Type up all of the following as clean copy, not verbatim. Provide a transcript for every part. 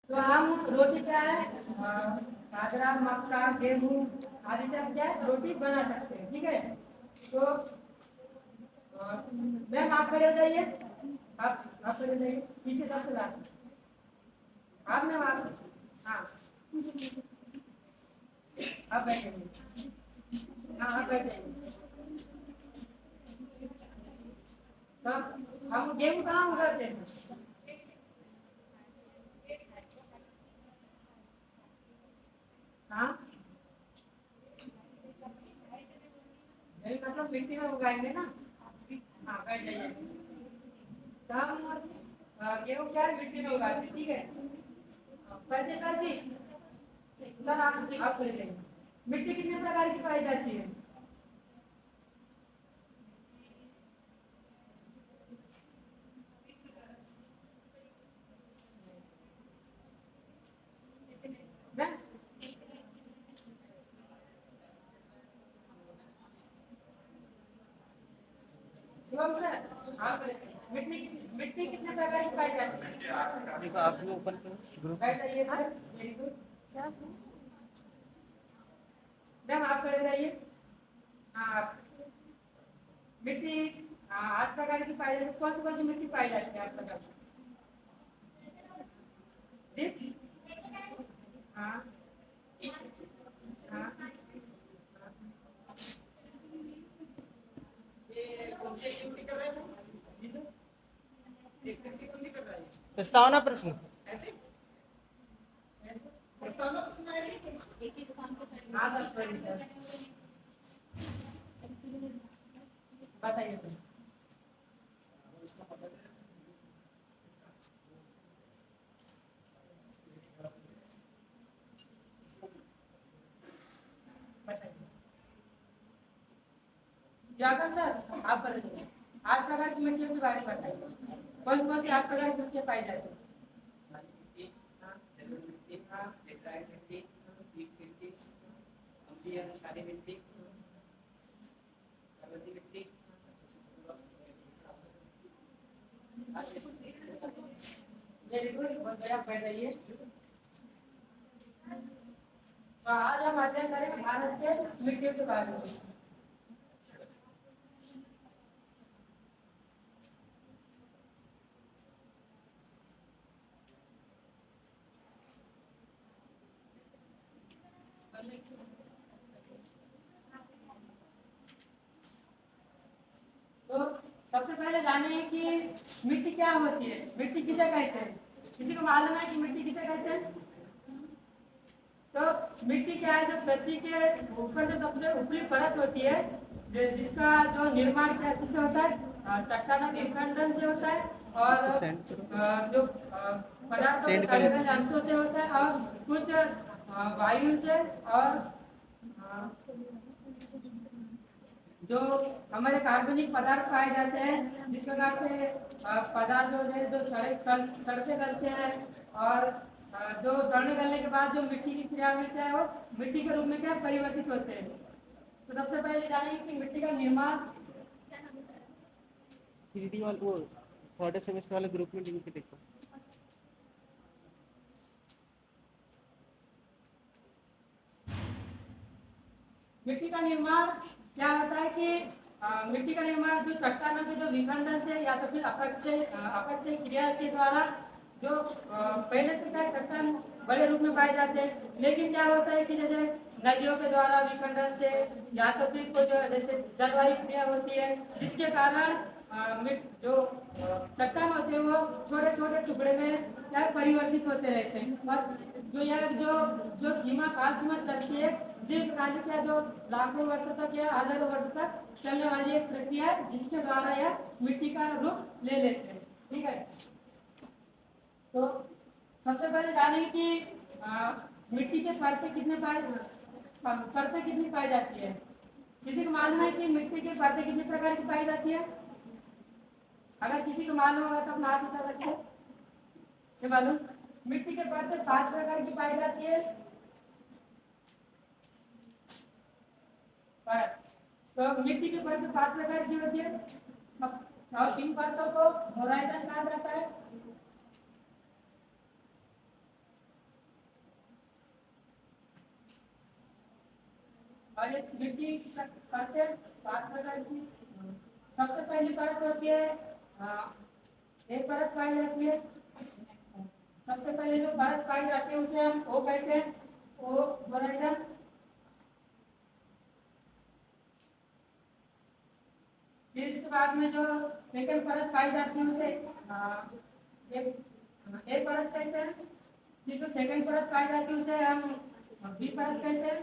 तो हम रोटी क्या है, बाजरा, मक्का, गेहूं आदि से हम क्या है रोटी बना सकते हैं। ठीक है, तो मैम आप खड़े हो जाइए, आप खड़े हो जाइए, पीछे सबसे लास्ट आप मैम आप, हाँ आप बैठेंगे, हाँ आप बैठेंगे। तो हम गेहूं कहाँ उगाते हैं? हाँ नहीं, मतलब मिट्टी में उगाएंगे ना। हाँ बैठ जाइए। तो हम गेहूं क्या है मिट्टी में उगाते हैं। ठीक है, पैसे सर जी, सर आप ले लेंगे। मिट्टी कितने प्रकार की पाई जाती है? मैं शिवम सर आप मिट्टी मिट्टी कितने प्रकार की पाई जाती है? देखो आप भी ओपन करो ग्रुप। बैठ जाइए सर, वेरी गुड। मैम आप खड़े रहिए। हाँ आप मिट्टी, हाँ 8 प्रकार की पाई जाती है। कौन सी मिट्टी पाई जाती है 8 प्रकार की? हाँ हाँ जी सर। प्रस्तावना प्रश्न। हाँ सर सॉरी सर, बताइए सर। बताइए क्या कर सर, आप बताइए 8 प्रकार की मिट्टियों के बारे में बताइए। कौन सी 8 प्रकार की मिट्टियाँ पाई जाती है? हाँ वेरी गुड, बहुत बढ़िया, बैठ जाइए। तो आज हम अध्ययन करेंगे भारत के मिट्टियों के बारे में। तो सबसे पहले जानिए कि मिट्टी क्या होती है, मिट्टी किसे कहते हैं? किसी को मालूम है कि मिट्टी किसे कहते हैं? तो मिट्टी क्या है, जो पृथ्वी के ऊपर जो सबसे ऊपरी परत होती है, जिसका जो निर्माण क्या किससे होता है? चट्टानों के विखंडन से होता है, और जो पदार्थों के सेंड सड़े करें। गले अंशों से होता है, और कुछ वायु से, और अ, जो हमारे कार्बनिक पदार्थ पाए जाते हैं, जिस प्रकार से पदार्थ जो है जो सड़ते गलते हैं, और जो सड़ने गलने के बाद जो मिट्टी की क्रिया में क्या है वो मिट्टी के रूप में क्या परिवर्तित होते हैं। तो सबसे पहले जानिए कि मिट्टी का निर्माण। 3D वाले वो थर्ड सेमेस्टर वाले ग्रुप में लिंक देखो। मिट्टी का निर्माण क्या होता है कि मिट्टी का निर्माण जो चट्टानों के जो विखंडन से या तो फिर अपक्षय क्रिया के द्वारा, जो पहले तो क्या चट्टान बड़े रूप में पाए जाते हैं, लेकिन क्या होता है कि जैसे नदियों के द्वारा विखंडन से, या तो फिर कुछ जैसे जलवायु क्रिया होती है, जिसके कारण जो चट्टान होते हैं वो छोटे छोटे टुकड़े में क्या परिवर्तित होते रहते हैं। और जो यह जो सीमा काल सीमा चलती है दीर्घकालिक या जो लाखों वर्षों तक या हजारों वर्षों तक चलने वाली एक प्रक्रिया है, जिसके द्वारा यह मिट्टी का रूप ले लेते हैं। ठीक है, तो सबसे पहले जानेंगे कि मिट्टी के परतें कितनी पाई जाती है? किसी को मालूम है कि मिट्टी की परतें कितनी प्रकार की पाई जाती है? अगर किसी को मालूम होगा तो अपना हाथ उठा सकते हैं। ये मालूम, मिट्टी के परतें 5 प्रकार की पाई जाती है। तो मिट्टी की परतें 5 प्रकार की होती है, और इन परतों को होराइजन कहा जाता है। और ये मिट्टी करते हैं 5 प्रकार की। सबसे पहली परत होती है एक परत पाई जाती है। सबसे पहले जो परत पाई जाती है उसे हम ओ कहते हैं, ओ होराइजन। फिर इसके बाद में जो सेकंड परत पाई जाती है उसे एक परत कहते हैं। फिर जो सेकंड परत पाई जाती है उसे हम बी परत कहते हैं।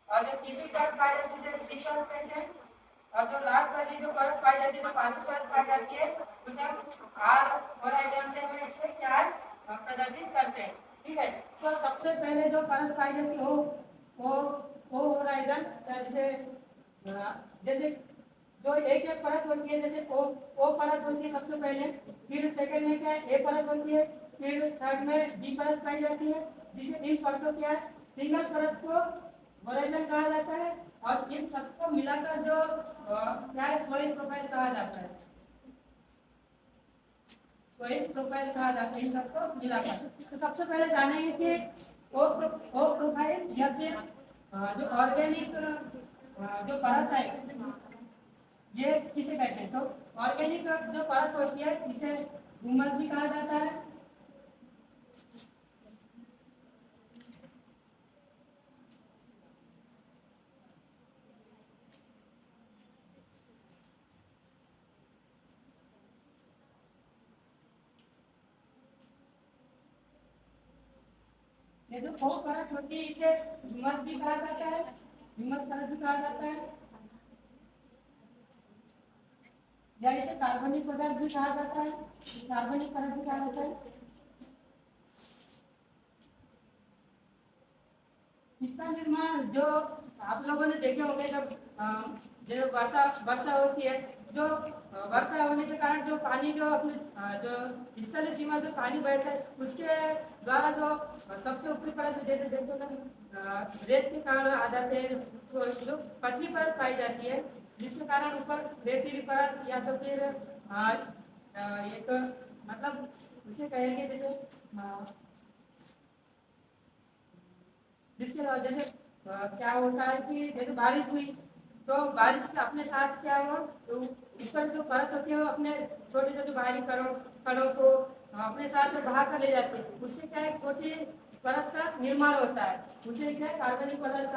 और जो तीसरी परत पाई जाती है उसे सी परत कहते हैं। और जो लास्ट वाली जो परत पाई जाती है, जो पांचवी परत पाई जाती है, उसे हम आर होराइजन से हम इससे क्या है प्रदर्शित करते हैं। ठीक है, तो सबसे पहले जो परत पाई जाती है वो होराइजन, जैसे जैसे जो एक परत होती है, जैसे ओ परत होती है सबसे पहले। फिर सेकंड में क्या है ए परत होती है। फिर थर्ड में बी परत पाई जाती है, जिसे इन परतों क्या है सिंगल परत को होराइजन कहा जाता है। और इन सबको मिलाकर जो क्या है सोइल प्रोफाइल कहा जाता है। सोइल प्रोफाइल कहा जाता है इन सबको मिलाकर। तो सबसे पहले जानेंगे कि ओ प्रोफाइल या फिर जो ऑर्गेनिक जो परत है ये किसे कहते हैं। तो ऑर्गेनिक जो परत होती है इसे हुमस भी कहा जाता है। ये जो ओ परत होती है इसे हुमस भी कहा जाता है, हुमस परत भी कहा जाता है, या इसे कार्बनिक पदार्थ भी कहा जाता है, कार्बनिक परत भी कहा जाता है। इसका निर्माण जो आप लोगों ने देखे होंगे, जब वर्षा वर्षा होती है, जो वर्षा होने के कारण जो पानी जो अपने जो स्थलीय सीमा से पानी बहता है उसके द्वारा जो सबसे ऊपरी परत जैसे देखो ना रेत के कारण आ जाते हैं, तो जो पतली परत पाई जाती है जिसके कारण ऊपर रेतीली परत या तो फिर एक मतलब उसे कहेंगे जैसे जिसके जैसे क्या होता है कि जैसे बारिश हुई तो बारिश अपने साथ क्या हो तो ऊपर जो परत होती है वो अपने छोटे छोटे बाहरी कणों को अपने साथ बहा कर ले जाती है। उससे क्या है छोटी परत का निर्माण होता है, उसे क्या है कार्बनिक परत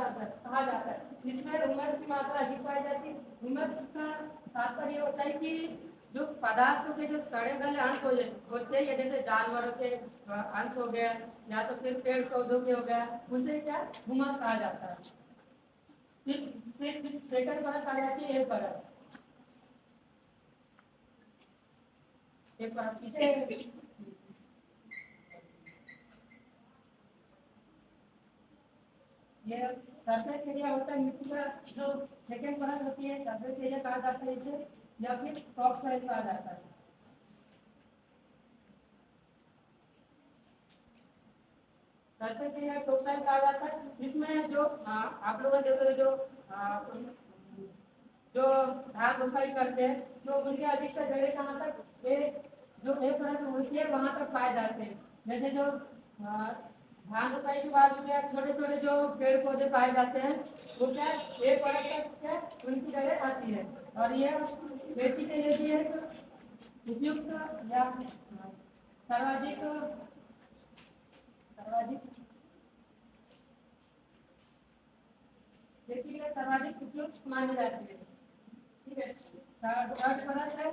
कहा जाता है। इसमें ह्यूमस की मात्रा अधिक पाई जाती है। ह्यूमस का तात्पर्य होता है कि जो पदार्थों के जो सड़े गले अंश होते हैं, या जैसे जानवरों के अंश हो गए या तो फिर पेड़ पौधों के हो गया, उसे क्या हुमस कहा जाता है। फिर सेकंड परत आ जाती है एक परत, एक परत इसे ये सरफेस एरिया होता है मिट्टी का, जो सेकंड परत होती है सरफेस एरिया कहा जाता है इसे, या फिर टॉप सॉइल कहा जाता है। सरफेस एरिया टॉप सॉइल कहा जाता है। इसमें जो आप लोगों ने देखो जो धान रोपाई करते हैं तो उनके अधिकतर जगह कहाँ तक जो एक परत होती है वहां तक पाए जाते हैं। जैसे जो धान रोपाई के बाद में छोटे छोटे जो पेड़ पौधे पाए जाते हैं वो क्या एक परत तक क्या उनकी जगह आती है। और ये खेती के लिए भी एक उपयुक्त या सर्वाधिक सर्वाधिक खेती के लिए सर्वाधिक उपयुक्त मानी जाती है। ठीक है, थर्ड परत है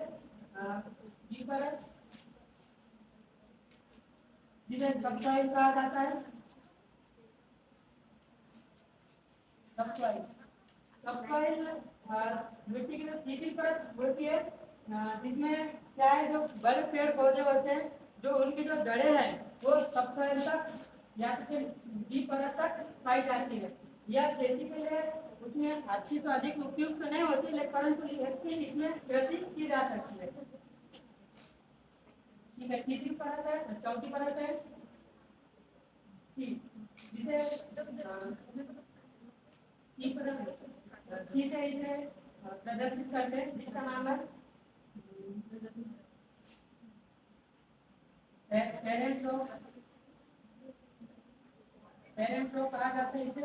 बी परत, जिसे सबसॉइल कहा जाता है। सबसॉइल सबसॉइल मिट्टी की जो तीसरी परत होती है जिसमें क्या है जो बड़े पेड़ पौधे होते हैं जो उनकी जो जड़ें हैं वो सबसॉइल तक या तो फिर बी परत तक पाई जाती है। यह खेती के लिए उसमें अच्छी तो अधिक उपयुक्त नहीं होती, लेकिन परंतु इसमें कृषि की जा सकती है। ठीक है, तीसरी परत है, चौथी परत है सी, जिसे सी परत सी से इसे प्रदर्शित करते हैं, जिसका नाम है पेरेंट रो कहा जाता है इसे।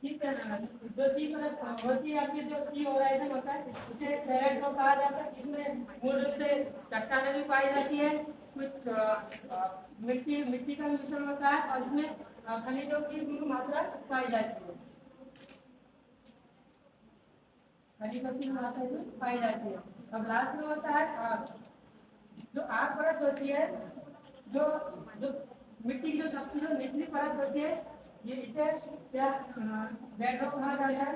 ठीक है ना, जो सी परत होती है आपकी, जो सी होराइजन होता है उसे पेरेंट को कहा जाता है। इसमें मूल रूप से चट्टानें भी पाई जाती है, कुछ मिट्टी मिट्टी का मिश्रण होता है और इसमें खनिजों की भी मात्रा पाई जाती है, खनिजों की मात्रा भी पाई जाती है। अब लास्ट में होता है जो आग परत होती है, जो जो मिट्टी की जो सबसे जो निचली परत होती है, ये इसे क्या बेडरॉक कहा जाता है।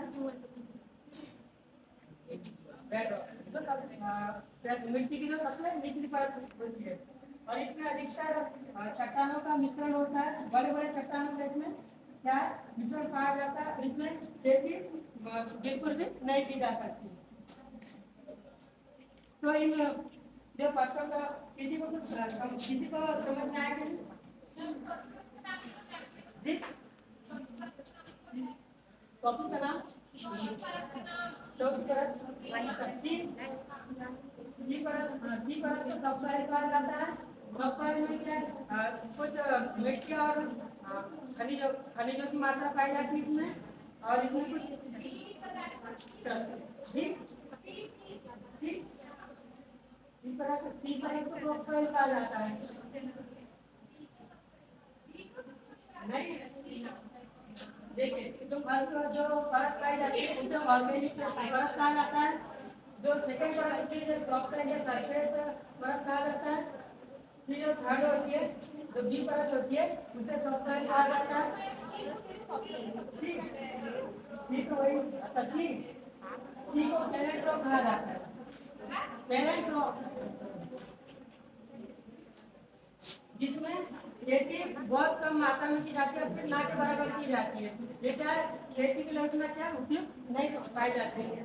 बेडरॉक जो मिट्टी की जो सबसे निचली परत होती है और इसमें अधिकतर चट्टानों का मिश्रण होता है। बड़े बड़े चट्टानों का इसमें क्या है, मिश्रण पाया जाता है। इसमें खेती बिल्कुल भी नहीं की जा सकती। तो इन जो परतों का किसी को समझ में आया कि जी, टॉपिक का नाम चौथी परत सी परत को सबसॉइल कहा जाता है। सबसॉइल में क्या कुछ मिट्टी और खनिजों की मात्रा पाई जाती है इसमें, और इसमें कुछ सी सी परत को सबसॉइल कहा जाता है। नहीं, देखिए, जो फर्स्ट जो परत पाई जाती है उसे ऑर्गेनिक परत कहा जाता है। जो सेकंड परत होती है, जो क्रॉप साइड या सरफेस परत कहा जाता है। फिर जो थर्ड होती है, जो बी परत होती है, उसे सॉफ्टवेयर कहा जाता है। सी सी तो वही, अच्छा सी को पेरेंट क्रॉप कहा जाता है। पेरेंट क्रॉप जिसमें खेती बहुत कम मात्रा में की जाती है, फिर ना के बराबर की जाती है। ये क्या है, खेती के लिए क्या उपयुक्त नहीं पाई जाती है।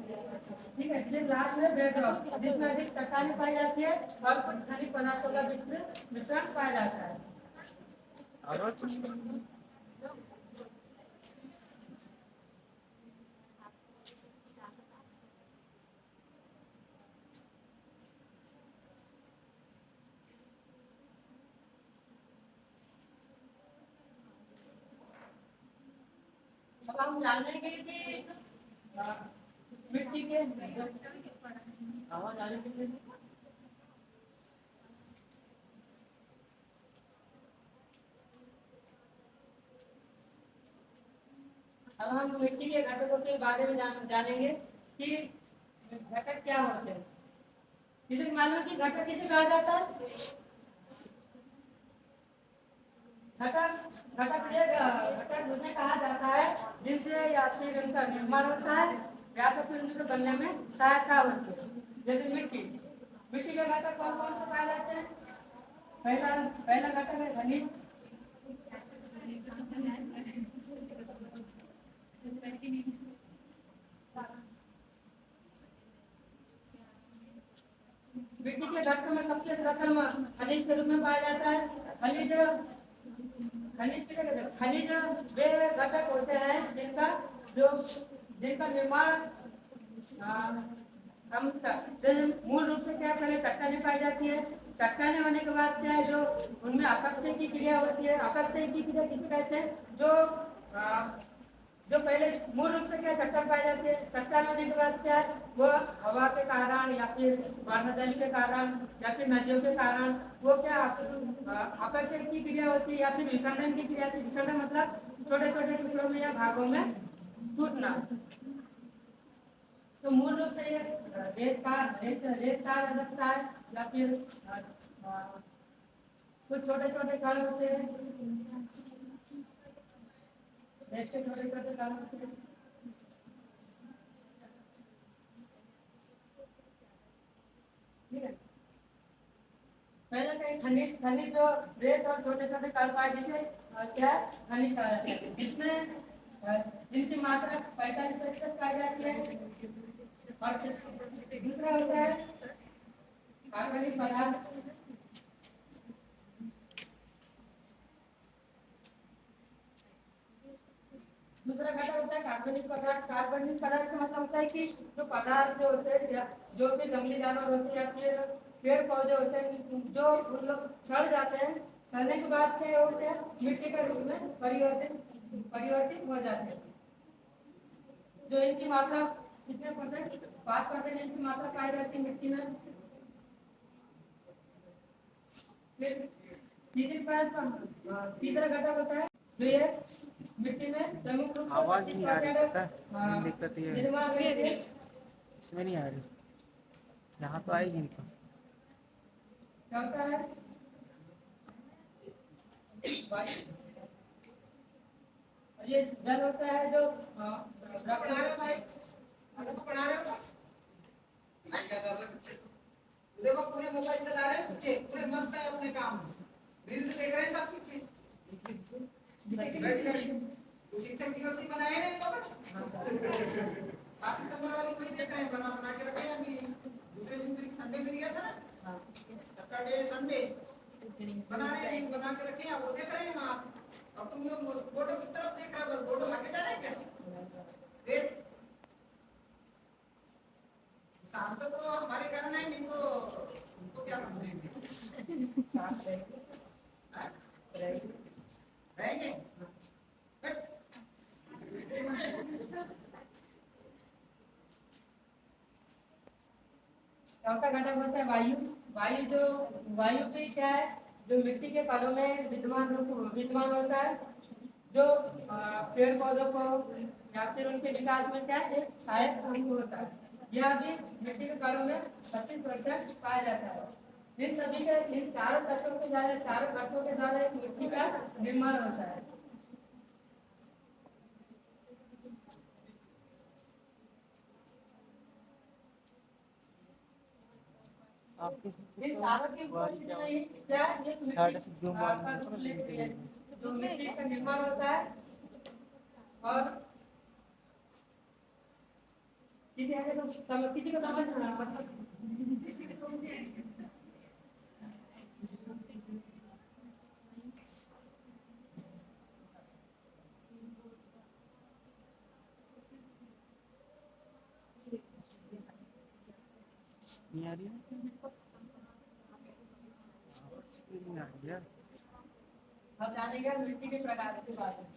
ठीक है, फिर लास्ट में बेडरॉक जिसमें अधिक चट्टानें पाई जाती है और कुछ खनिज पदार्थों का मिश्रण पाया जाता है। अब हम जानेंगे कि मिट्टी के आवाज आ रही है। अब हम मिट्टी के घटकों के बारे में जानेंगे कि घटक क्या होते हैं। किसी मालूम है कि घटक किसे कहा जाता है? घटक उसे कहा जाता है जिनसे या फिर उनका निर्माण होता है या तो फिर उनको बनने में सहायता होती है। जैसे मिट्टी के घटक कौन कौन से पाए जाते हैं? पहला घटक है खनिज। मिट्टी के घटकों में सबसे प्रथम खनिज के रूप में पाया जाता है। खनिज वे घटक होते हैं जिनका निर्माण हम मूल रूप से क्या पहले चट्टानें पाई जाती है। चट्टानें होने के बाद क्या है, जो उनमें अपक्षय की क्रिया होती है। अपक्षय की क्रिया किसे कहते हैं? जो पहले मूल रूप से क्या चट्टान पाई जाती है, चट्टान होने के बाद क्या है, वो हवा के कारण या फिर वर्षाजल के कारण या फिर नदियों के कारण वो क्या अपक्षय की क्रिया होती है या फिर विखंडन की क्रिया। विखंडन मतलब छोटे छोटे टुकड़ों में या भागों में टूटना। तो मूल रूप से ये रेत कहा जा सकता है या फिर कुछ छोटे छोटे कण होते हैं, रेत के छोटे छोटे कण होते हैं। ठीक है, पहले कहीं खनिज जो रेत और छोटे छोटे कण पाए जिसे क्या खनिज कहा जाता है, जिसमें जिनकी मात्रा 45% पाई जाती है। और दूसरा होता है कार्बनिक पदार्थ। दूसरा घटक होता है कार्बनिक पदार्थ। कार्बनिक पदार्थ का मतलब होता है कि जो पदार्थ जो होते हैं या जो भी जंगली जानवर होते हैं या फिर पेड़ पौधे होते हैं, जो मतलब सड़ जाते हैं, सड़ने के बाद क्या होते हैं, मिट्टी के रूप में परिवर्तित हो जाते हैं। जो इनकी मात्रा कितने परसेंट, 5% इनकी मात्रा पाई जाती है मिट्टी में। फिर तीसरा घटक होता है जो ये मिट्टी में प्रमुख रूप से आवाज नहीं आ रही, पता है मेन दिक्कत ये है, निर्माण करती है। इसमें नहीं आ रही, यहाँ तो आएगी नहीं। क्या होता है वायु, और ये जल होता है जो पढ़ा रहे हो भाई, को पढ़ा रहे हो भाई, क्या कर रहे बच्चे? देखो पूरे मोबाइल चला रहे हैं बच्चे, पूरे मस्त है अपने काम में, रील्स देख रहे हैं सब पीछे बैठ कर। शिक्षक दिवस नहीं मनाए ना इन लोगों ने? 5 सितंबर वाली वही देख रहे हैं, बना बना के रखे हैं। अभी दूसरे दिन फिर संडे मिल गया था ना, सैटरडे संडे बना रहे हैं, बना के रखे हैं, वो देख रहे हैं वहां। अब तुम लोग बोर्डो की तरफ देख रहे हो, बस बोर्डो आके जा रहे हैं क्या? फिर शांत तो हमारे घर में, नहीं तो उनको क्या समझेंगे? साथ रहेंगे। हाँ? रहेंगे। रहेंगे? बट चौथा घटक होता है वायु। वायु भी क्या है, जो मिट्टी के कणों में विद्यमान होता है, जो पेड़ पौधों को या फिर उनके विकास में क्या है, एक सहायक अंग होता है। यह भी मिट्टी के कणों में 25% पाया जाता है। इन सभी के, इन चारों घटकों के द्वारा एक मिट्टी का निर्माण होता है। आपके इन चारों की उपस्थिति में ही क्या है, एक मिट्टी का रूप लेती है, जो मिट्टी का निर्माण होता है। और किसी को समझ में मतलब नहीं आ रही है, नहीं आ रही है। अब जानेंगे मिट्टी के प्रकार के बारे में।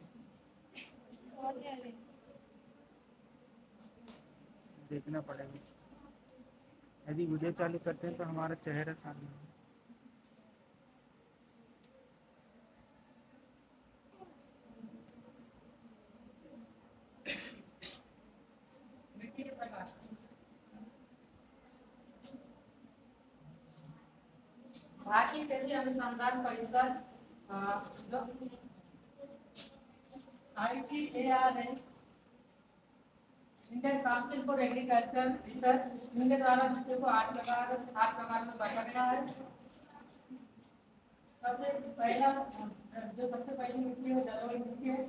देखना पड़ेगा इसको। यदि वीडियो चालू करते हैं तो हमारा चेहरा सामने है। मिट्टी के प्रकार भारतीय कृषि अनुसंधान परिषद जो ICAR है, Indian council for agriculture research, इनके द्वारा मिट्टी को 8 प्रकार में बांटा गया है। सबसे पहली मिट्टी है जलोढ़ मिट्टी है।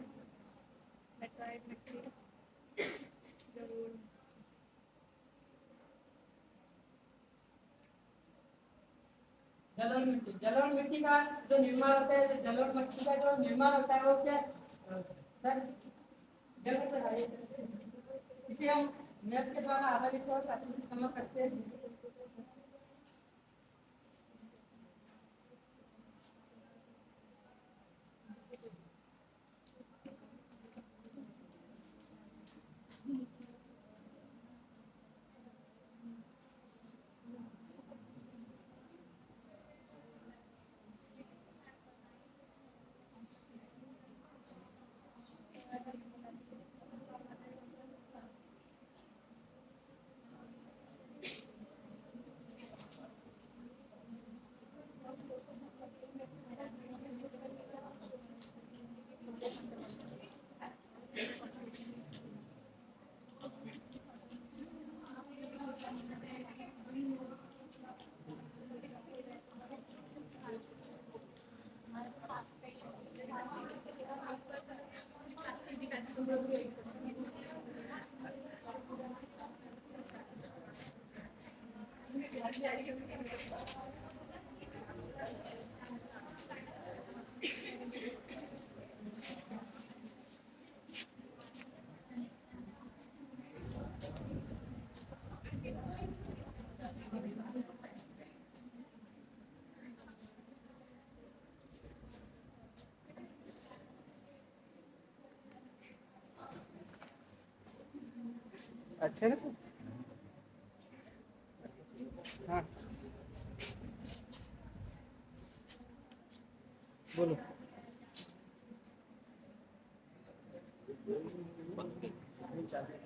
जलोढ़ मिट्टी का जो निर्माण होता है, जलोढ़ मिट्टी का जो निर्माण होता है वो क्या सर, जगह से है, इसे हम मैप के द्वारा आसानी से और अच्छे से समझ सकते हैं। अच्छे ना सर? हाँ बोलो। नहीं चालू।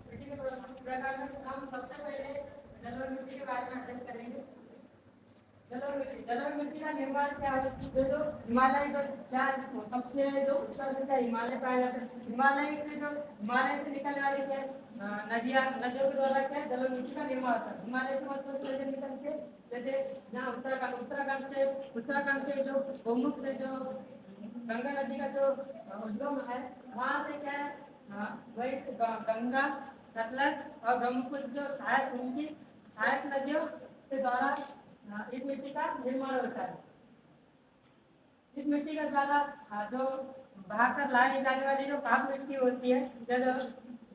मिट्टी के प्रकार में हम सबसे पहले जलोढ़ मिट्टी के बारे में अध्ययन करेंगे। जलोढ़ मिट्टी का निर्माण क्या है? जो हिमालय जो क्या सबसे जो उत्तर में क्या हिमालय पाया जाता है, हिमालय से निकलने वाली क्या नदियों के द्वारा क्या जलोढ़ मिट्टी का निर्माण होता है। हिमालय से मतलब कैसे निकल के, जैसे यहाँ उत्तराखंड के जो गोमुख से जो गंगा नदी का जो उद्गम है, वहाँ से क्या है वही से गंगा, सतलज और ब्रह्मपुत्र जो सहायक नदियों के द्वारा इस मिट्टी का निर्माण होता है। इस मिट्टी का द्वारा जो बहाकर लाई जाने वाली जो पाक मिट्टी होती है,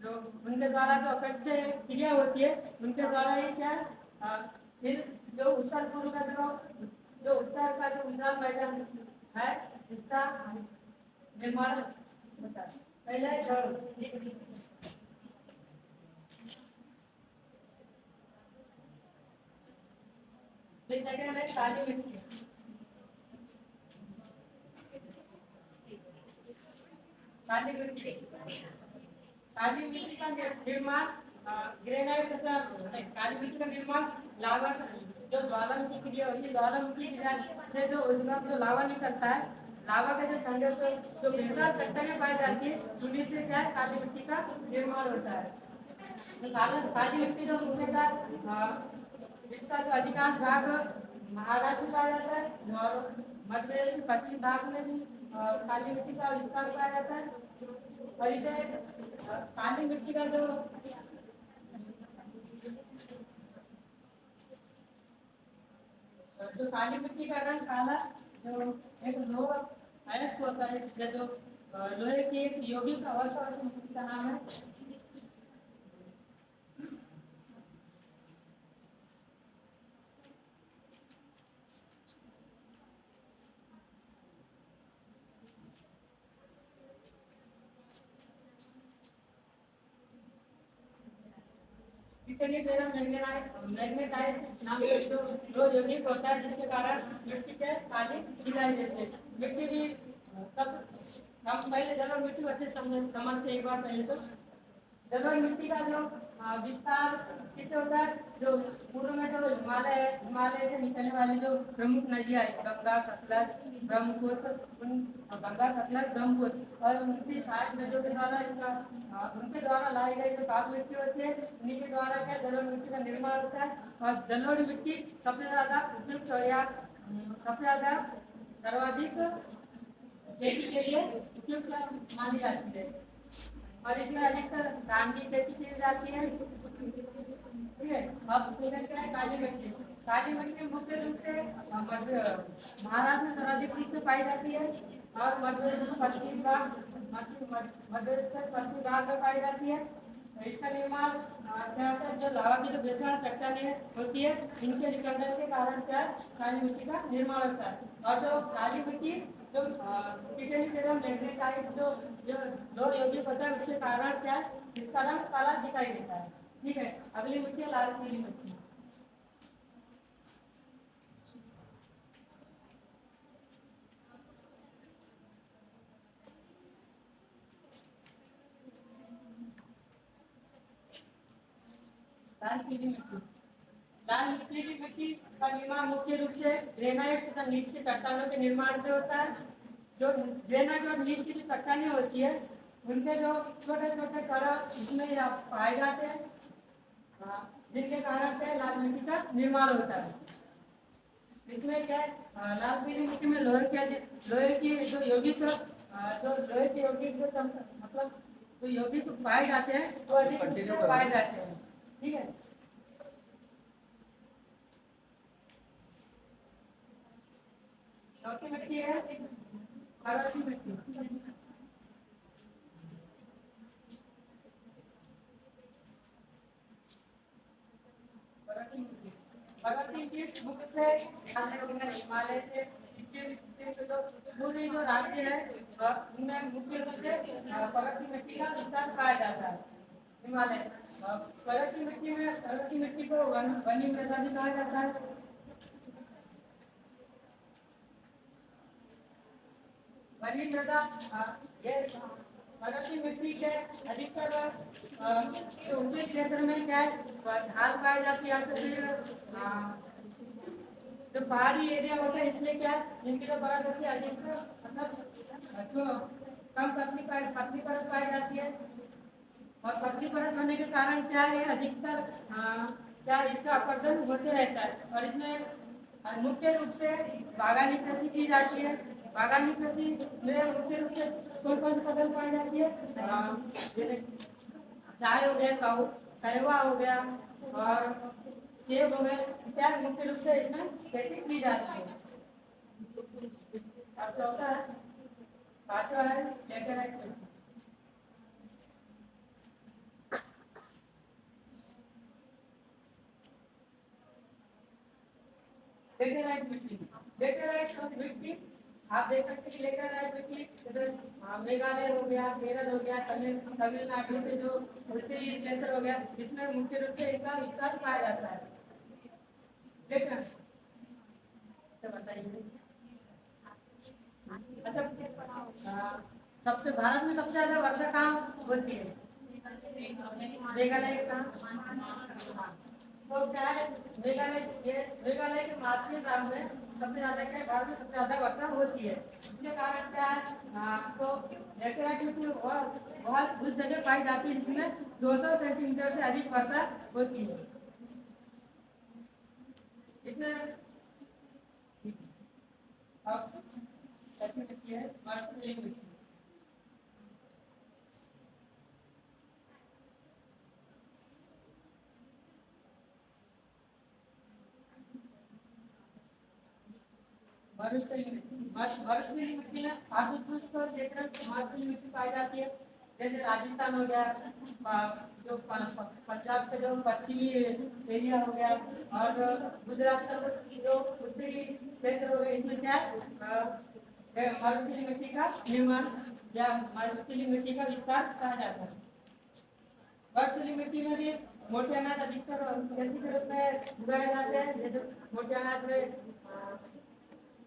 जो उनके द्वारा जो अपेक्षे क्रिया होती है, उनके द्वारा ही क्या फिर जो उत्तर पूर्व का जो उत्तर का जो विशाल मैदान है, इसका निर्माण होता है। पहले सेकंड है काली मिट्टी। काली मिट्टी का निर्माण ग्रेनाइट तथा काली मिट्टी का निर्माण लावा जो ज्वालामुखी क्रिया होती है, ज्वालामुखी क्रिया से जो उद्गम जो लावा निकलता है, लावा के जो ठंडे से जो विशाल चट्टानें पाई जाती है, उन्हीं से क्या है काली मिट्टी का निर्माण होता है। तो काली मिट्टी जो मुख्यतः इसका जो अधिकांश भाग महाराष्ट्र में पाया जाता है और मध्य प्रदेश के पश्चिम भाग में भी काली मिट्टी का विस्तार पाया जाता है। और इसे काली मिट्टी का जो काली मिट्टी का रंग काला जो एक लोहा अयस्क होता है, जो लोहे की एक यौगिक अवस्था का नाम है। मैग्नेटाइट नाम से जो यौगिक होता है, जिसके कारण मिट्टी के काली दिखाई देते हैं। मिट्टी भी सब हम पहले जलोढ़ मिट्टी को अच्छे समझते एक बार पहले। तो जलोढ़ मिट्टी का जो विस्तार किससे होता है? जो पूर्व में जो हिमालय से निकलने वाली जो प्रमुख नदियाँ है, गंगा, सतलज, ब्रह्मपुत्र, और उनकी सहायक नदियों के द्वारा उनके द्वारा लाई गई जो काली मिट्टी होती है, उन्हीं के द्वारा क्या जलोढ़ मिट्टी का निर्माण होता है। और जलोढ़ मिट्टी सबसे ज्यादा उपयुक्त या सबसे ज्यादा सर्वाधिक खेती के लिए उपयुक्त मानी जाती है। और इसमें अधिकतर धान की खेती की जाती है। ठीक है। अब क्या है काली मिट्टी मुख्य रूप से महाराष्ट्र में सर्वाधिक रूप से पाई जाती है और मध्य प्रदेश के पश्चिम भाग में पाई जाती है। इसका निर्माण क्या होता है? जो लावा की जो विशाल चट्टानें होती है, इनके निकलने के कारण क्या काली मिट्टी का निर्माण होता है। और जो काली मिट्टी जो मैग्नेटाइट जो लोह यौगिक होता है, उसके कारण क्या इसका रंग काला दिखाई देता है। ठीक है। अगली मिट्टी है लाल पीली मिट्टी। लाल मिट्टी की मिट्टी का निर्माण मुख्य रूप से ग्रेनाइट तथा नीच के चट्टानों के निर्माण से होता है। जो ग्रेनाइट और नीच की जो चट्टानें होती है, उनके जो छोटे छोटे कण इसमें पाए जाते हैं, जिनके कारण से लाल मिट्टी का निर्माण होता है। इसमें क्या लाल पीली मिट्टी में लोहे की जो यौगिक मतलब तो यौगिक पाए जाते हैं तो अधिक रूप से पाए जाते हैं। ठीक है, चौथी मिट्टी है पर्वतीय मिट्टी। पर्वतीय मिट्टी मुख्य से हिमालय से सिक्किम से तो पूरी जो राज्य है उनमें मुख्य रूप से पर्वतीय मिट्टी का विस्तार पाया जाता है। हिमालय पर्वतीय मिट्टी को वनी मृदा भी कहा जाता है। वनी मृदा ये पर्वतीय मिट्टी के अधिकतर जो ऊंचे क्षेत्र में क्या है ढाल पाई जाती है, तो फिर जो पहाड़ी एरिया होता है इसलिए क्या है इनकी जो परत होती है अधिक मतलब जो कम पतली परत पाई जाती है। और पतली परत होने के कारण क्या है अधिकतर क्या इसका अपरदन होते रहता है। और इसमें मुख्य रूप से बागानी कृषि की जाती है। बागानी कृषि में मुख्य रूप से कौन कौन सी फसल पाई जाती है, जैसे चाय हो गया, कहवा हो गया और सेब हो गए इत्यादि मुख्य रूप से इसमें खेती की जाती है। अब चौथा है पांचवा है लेटेराइट मिट्टी। लेटेराइट मिट्टी आप देख सकते हैं कि लेटेराइट मिट्टी जैसे मेघालय हो गया, केरल हो गया, तमिलनाडु के जो उत्तरी क्षेत्र हो गया इसमें मुख्य रूप से इसका विस्तार पाया जाता है। लेटेराइट बताइए। अच्छा, सबसे भारत में सबसे ज्यादा वर्षा कहाँ होती है? मेघालय कहाँ? तो क्या है मेघालय के मानसून राम में सबसे ज्यादा क्या है भारत में सबसे ज्यादा वर्षा होती है। इसके कारण क्या है तो लेटेराइट मिट्टी बहुत उस जगह पाई जाती है जिसमें 200 सेंटीमीटर से अधिक वर्षा होती है। इसमें अब मिट्टी है मरकरी मिट्टी। मरुस्थलीय मिट्टी में आर्द्रभूस्थ क्षेत्र मरुस्थलीय मिट्टी पाई जाती है। जैसे राजस्थान हो गया, जो पंजाब के जो पश्चिमी एरिया हो गया और गुजरात का जो उत्तरी क्षेत्र हो गया इसमें क्या है मरुस्थलीय मिट्टी का निर्माण या मरुस्थलीय मिट्टी का विस्तार कहा जाता है। मरुस्थलीय मिट्टी में भी मोटे अनाज अधिकतर खेती के रूप में उगाए जाते हैं। जैसे मोटे अनाज में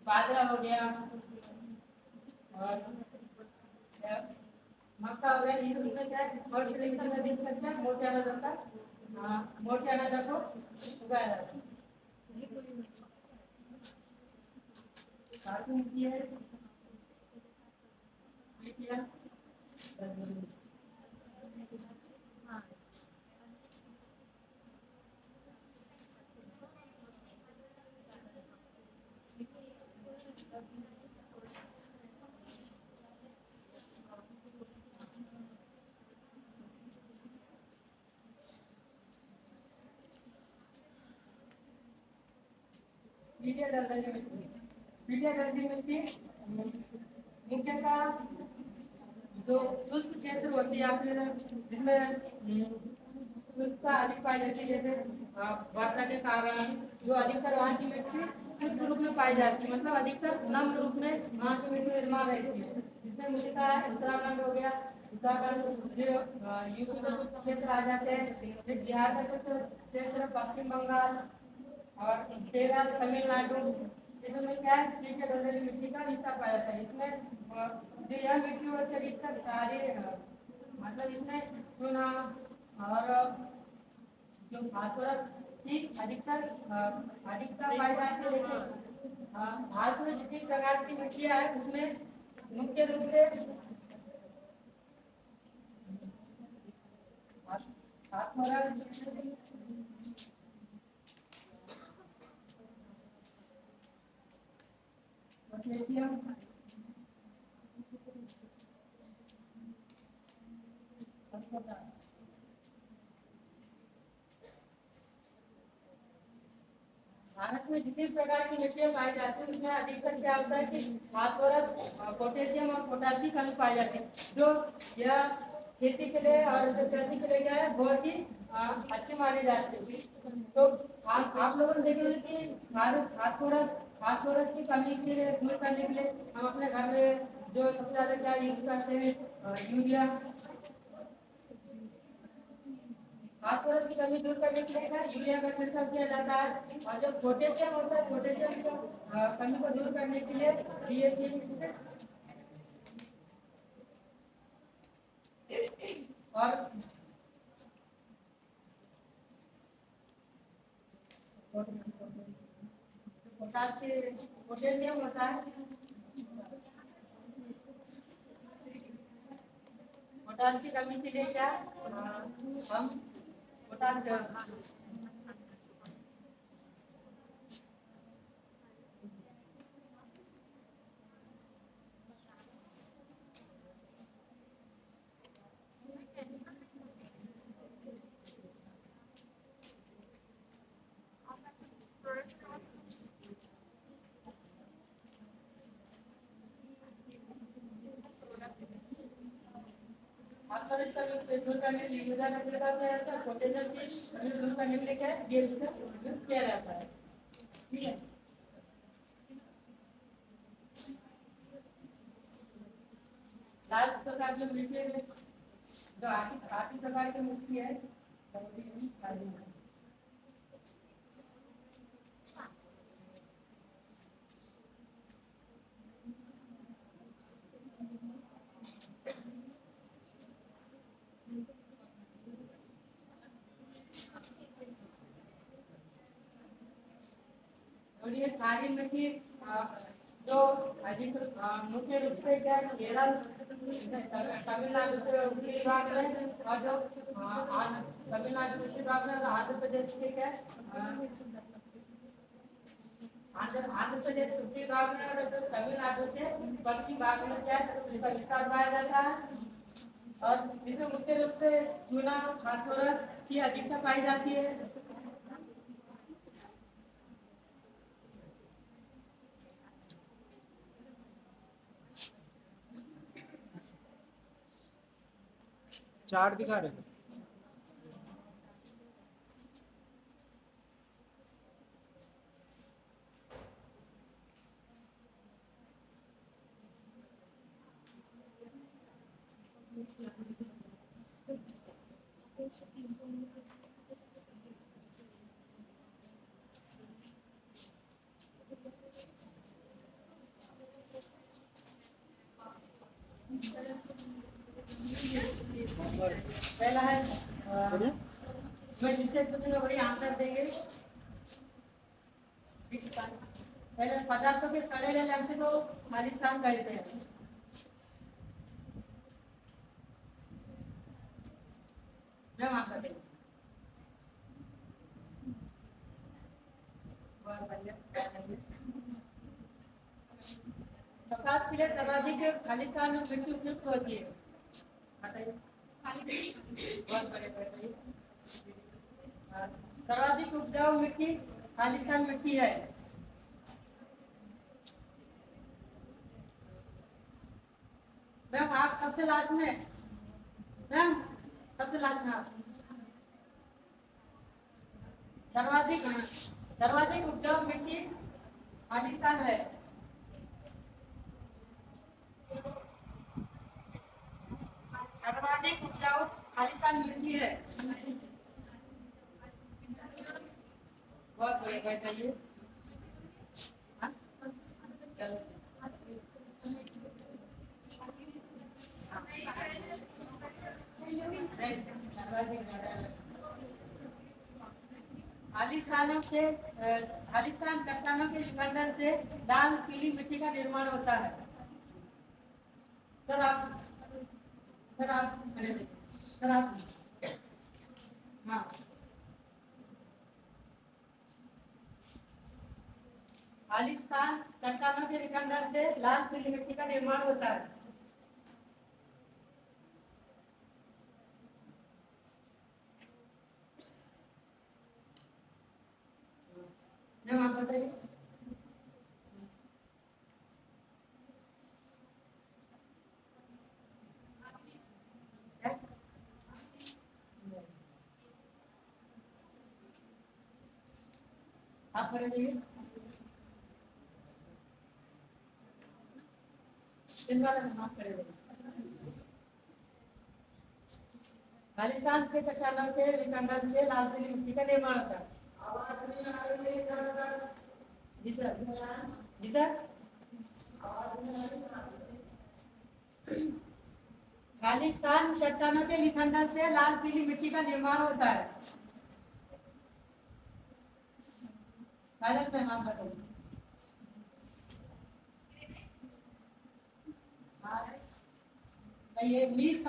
बाजरा हो गया और मक्का हो गया। इस रूप में क्या है मरुस्थलीय मिट्टी में अधिक करते हैं मोटे अनाज को उगाया जाता है। मिट्टी है पीढ़िया मिट्टी मुख्यतः जो शुष्क क्षेत्र होती है फिर जिसमें शुष्कता अधिक पाई जाती है। जैसे वर्षा के कारण जो अधिकतर वहाँ की मिट्टी शुष्क रूप में पाई जाती है, मतलब अधिकतर नम्र रूप में वहाँ की मिट्टी निर्माण रहती है। जिसमें मुख्यतः उत्तराखंड हो गया, उत्तराखंड जो यूपी के कुछ क्षेत्र आ जाते हैं, फिर बिहार का कुछ क्षेत्र, पश्चिम बंगाल और केरल, तमिलनाडु इसमें क्या है सीखे दलदली मिट्टी का हिस्सा पाया जाता है। इसमें जो यह मिट्टी होती है अधिकतर क्षारीय मतलब इसमें चूना और जो फास्फोरस की अधिकता पाई जाती है। लेकिन भारत में जितनी प्रकार की मिट्टियाँ है उसमें मुख्य रूप से फास्फोरस पोटेशियम भारत में जितनी प्रकार की मिट्टियाँ पाई जाती है उसमें अधिकतर क्या होता है कि फास्फोरस, पोटेशियम और पोटासियम की कमी पाई जाती है, जो यह खेती के लिए और जो कृषि के लिए क्या है बहुत ही अच्छी मानी जाती है। तो आप लोगों ने देखे होंगे कि फास्फोरस फास्फोरस की कमी के लिए दूर करने के लिए हम अपने घर में जो सबसे ज्यादा क्या यूज करते हैं, यूरिया। फास्फोरस की कमी दूर करने के लिए क्या यूरिया का छिड़काव किया जाता है, और जो पोटेशियम होता है पोटेशियम को कमी को दूर करने के लिए डीएपी और पोटेशियम होता है, पोटास की कमी के लिए क्या हम पोटास फास्फोरस का दूर करने के लिए यूरिया का छिड़काव किया जाता है, पोटेशियम की कमी दूर करने के लिए क्या है डीएपी का यूज किया जाता है। ठीक है, लास्ट प्रकार की मिट्टी है जो आठ प्रकार की मिट्टी है, और ये सारी मिट्टी जो अधिक मुख्य रूप से क्या केरल तमिलनाडु के उत्तरी भाग में और जो तमिलनाडु उत्तरी भाग में और आंध्र प्रदेश के क्या आंध्र प्रदेश उत्तरी भाग में और जो तमिलनाडु के पश्चिम भाग में क्या इसका विस्तार पाया जाता है, और इसमें मुख्य रूप से चूना फास्फोरस की अधिकता पाई जाती है। चार्ट दिखा रहे थे। पहला है मैं जिससे पूछूंगा वही आंसर देंगे। पहले पदार्थों के सड़े हुए अंश को खालिस्तान कहते हैं। मैं आंसर देंगे। कपास के लिए सर्वाधिक खालिस्तान में मिट्टी उपयुक्त होती है, बताइए। बहुत बड़े सर्वाधिक उपजाऊ मिट्टी खालिस्तान मिट्टी है। मैम आप सबसे लास्ट में, मैम सबसे लास्ट में आप सर्वाधिक उपजाऊ मिट्टी खालिस्तान है। सर्वाधिक उपजाऊ खालिस्तान मिट्टी है। बहुत बड़े बताइए। खालिस्तान चट्टानों के विखंडन से लाल पीली मिट्टी का निर्माण होता है। सर आप हाँ खालिस्तान चट्टानों के विखंडन से लाल पीली मिट्टी का निर्माण होता है। मैम आप बताइए। क्या? आप खड़े रहिए। इन वाले में आप खड़े रहिए। खालिस्तान के चट्टानों के विखंडन से लाल पीली मिट्टी का निर्माण होता है। आवाज नहीं आ रही है इधर उधर। जी सर। जी सर। आवाज नहीं आ रही है। खालिस्तान चट्टानों के विखंडन से लाल पीली मिट्टी का निर्माण होता है। काजल मैम आप बताइए। हाँ, सही है। नीस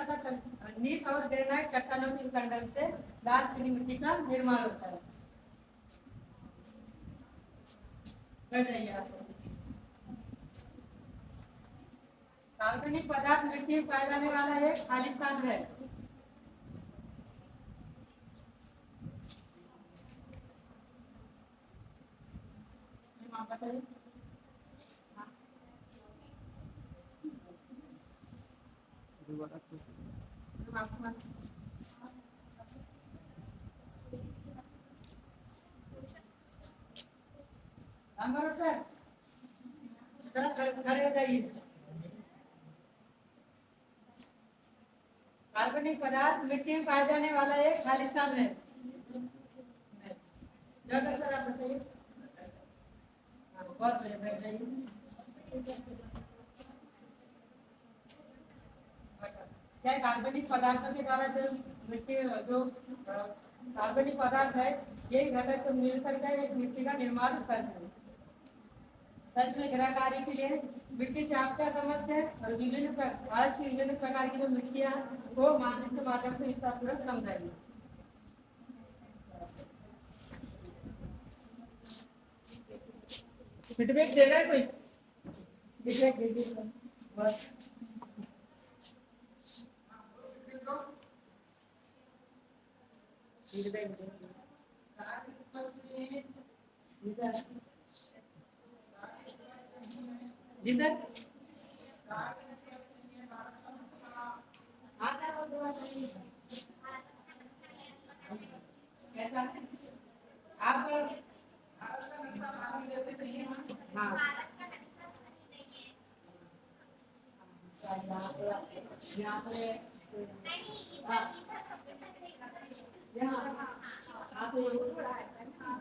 और ग्रेनाइट चट्टानों के विखंडन से लाल पीली मिट्टी का निर्माण होता है। बैठ जाइए आप। कार्बनिक पदार्थ मिट्टी में पाया जाने वाला एक खालिस्तान है। आप बताइए। दोबारा तो नंबर सर सर खड़े हो जाइए। कार्बनिक पदार्थ मिट्टी में पाया जाने वाला एक खालिस्तान है। जगह सर आप बताइए। बहुत बढ़िया, बैठ जाइए। क्या कार्बनिक पदार्थों के द्वारा जो मिट्टी जो कार्बनिक पदार्थ है यही घटक मिलकर के एक मिट्टी का निर्माण करते हैं। सच में ग्रहकारी के लिए मिट्टी से आप क्या समझते हैं और आज की विभिन्न प्रकार की जो मिट्टियां वो मानचित्र के माध्यम से विस्तारपूर्वक समझाइए। फीडबैक देगा कोई? फीडबैक दे दीजिए बस। फीडबैक दे दीजिए। जी सर। जी सर। हाँ सर वो दो कैसा आप हाँ यहाँ पे यहाँ हाँ तो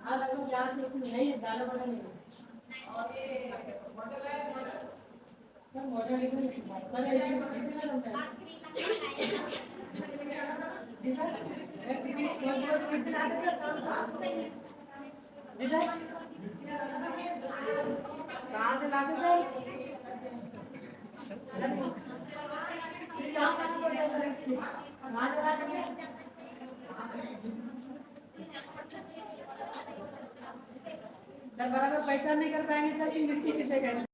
हाँ लगभग यहाँ से नहीं है ज़्यादा बड़ा नहीं है। और ये मॉडल है मॉडल। सर मॉडल सर जी सर जी सर कहाँ से लाते सर? कहाँ से लाते? सर बराबर पहचान नहीं कर पाएंगे सर कि मिट्टी किसे कहते हैं।